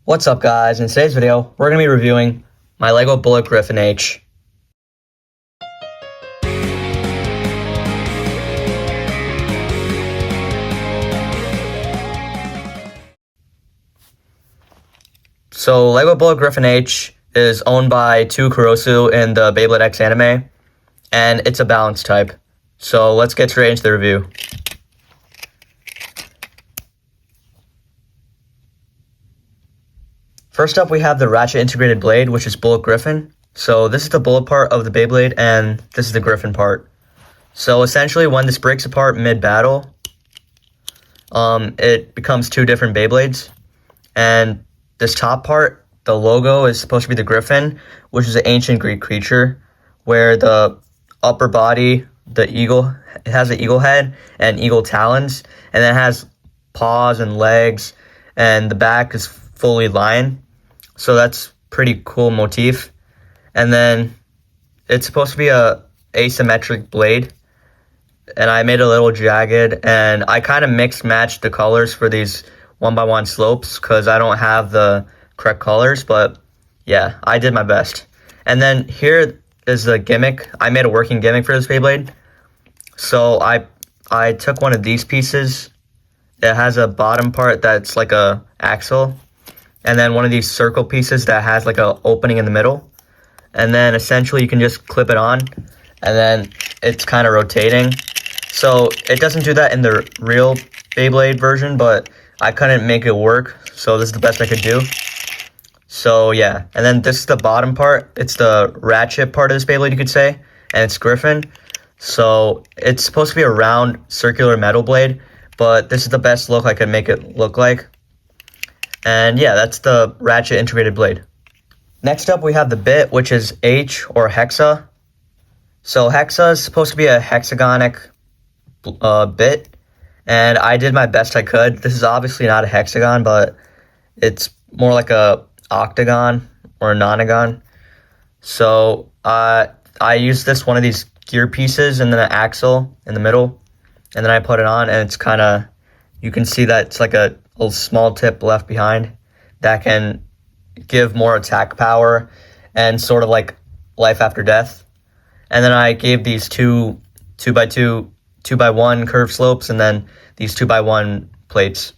What's up guys, in today's video, we're going to be reviewing my LEGO BulletGriffon H. So LEGO BulletGriffon H is owned by Kurosu in the Beyblade X anime, and it's a balance type. So let's get straight into the review. First up, we have the ratchet integrated blade, which is BulletGriffon. So this is the bullet part of the Beyblade, and this is the Griffon part. So essentially, when this breaks apart mid-battle, it becomes two different Beyblades. And this top part, the logo, is supposed to be the Griffon, which is an ancient Greek creature, where the upper body, the eagle, it has an eagle head and eagle talons, and then it has paws and legs, and the back is fully lion. So that's pretty cool motif. And then it's supposed to be a asymmetric blade, and I made a little jagged, and I kind of mixed matched the colors for these 1x1 slopes because I don't have the correct colors, but yeah, I did my best. And then here is the gimmick. I made a working gimmick for this Beyblade. So I took one of these pieces. It has a bottom part that's like a axle, and then one of these circle pieces that has like a opening in the middle. And then essentially you can just clip it on, and then it's kind of rotating. So it doesn't do that in the real Beyblade version, but I couldn't make it work, so this is the best I could do. So yeah, and then this is the bottom part. It's the ratchet part of this Beyblade, you could say, and it's Griffon. So it's supposed to be a round circular metal blade, but this is the best look I could make it look like. And yeah, that's the ratchet integrated blade. Next up, we have the bit, which is H or hexa. So hexa is supposed to be a hexagonic bit, and I did my best I could. This is obviously not a hexagon, but it's more like a octagon or a nonagon. So I used one of these gear pieces and then an axle in the middle, and then I put it on, and it's kind of, you can see that it's like a small tip left behind that can give more attack power and sort of like life after death. And then I gave these two by one curved slopes, and then these 2x1 plates.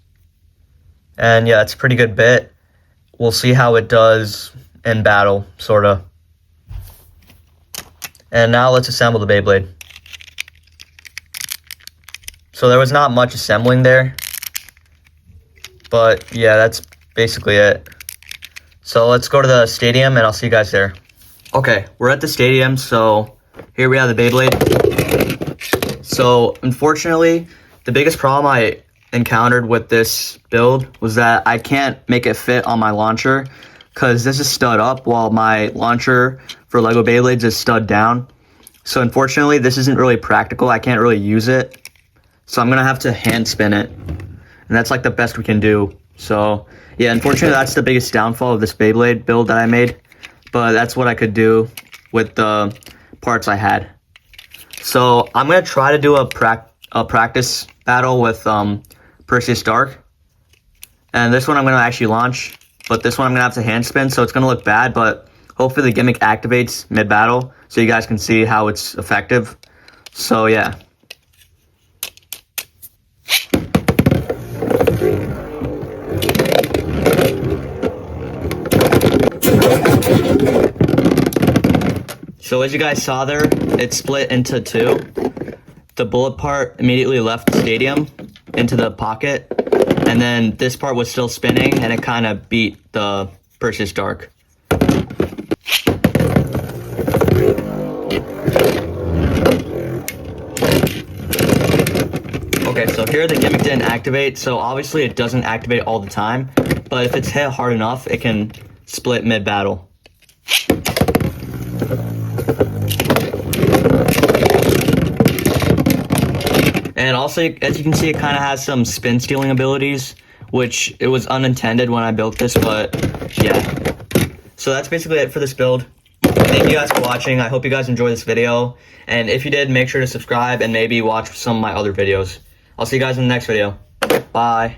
And yeah, it's a pretty good bit. We'll see how it does in battle, sort of. And now let's assemble the Beyblade. So there was not much assembling there, but yeah, that's basically it. So let's go to the stadium, and I'll see you guys there. Okay, we're at the stadium, so here we have the Beyblade. So unfortunately, the biggest problem I encountered with this build was that I can't make it fit on my launcher because this is stud up while my launcher for LEGO Beyblades is stud down. So unfortunately, this isn't really practical. I can't really use it. So I'm gonna have to hand spin it. And that's like the best we can do. So yeah, unfortunately, that's the biggest downfall of this Beyblade build that I made. But that's what I could do with the parts I had. So I'm gonna try to do a practice battle with Perseus Dark, and this one I'm gonna actually launch, but this one I'm gonna have to hand spin, so it's gonna look bad, but hopefully the gimmick activates mid-battle so you guys can see how it's effective. So yeah. So as you guys saw there, it split into two. The bullet part immediately left the stadium into the pocket, and then this part was still spinning, and it kind of beat the Perseus Dark. Okay, so here the gimmick didn't activate, so obviously it doesn't activate all the time, but if it's hit hard enough, it can split mid-battle. And also, as you can see, it kind of has some spin stealing abilities, which it was unintended when I built this, but yeah. So that's basically it for this build. Thank you guys for watching. I hope you guys enjoyed this video. And if you did, make sure to subscribe and maybe watch some of my other videos. I'll see you guys in the next video. Bye.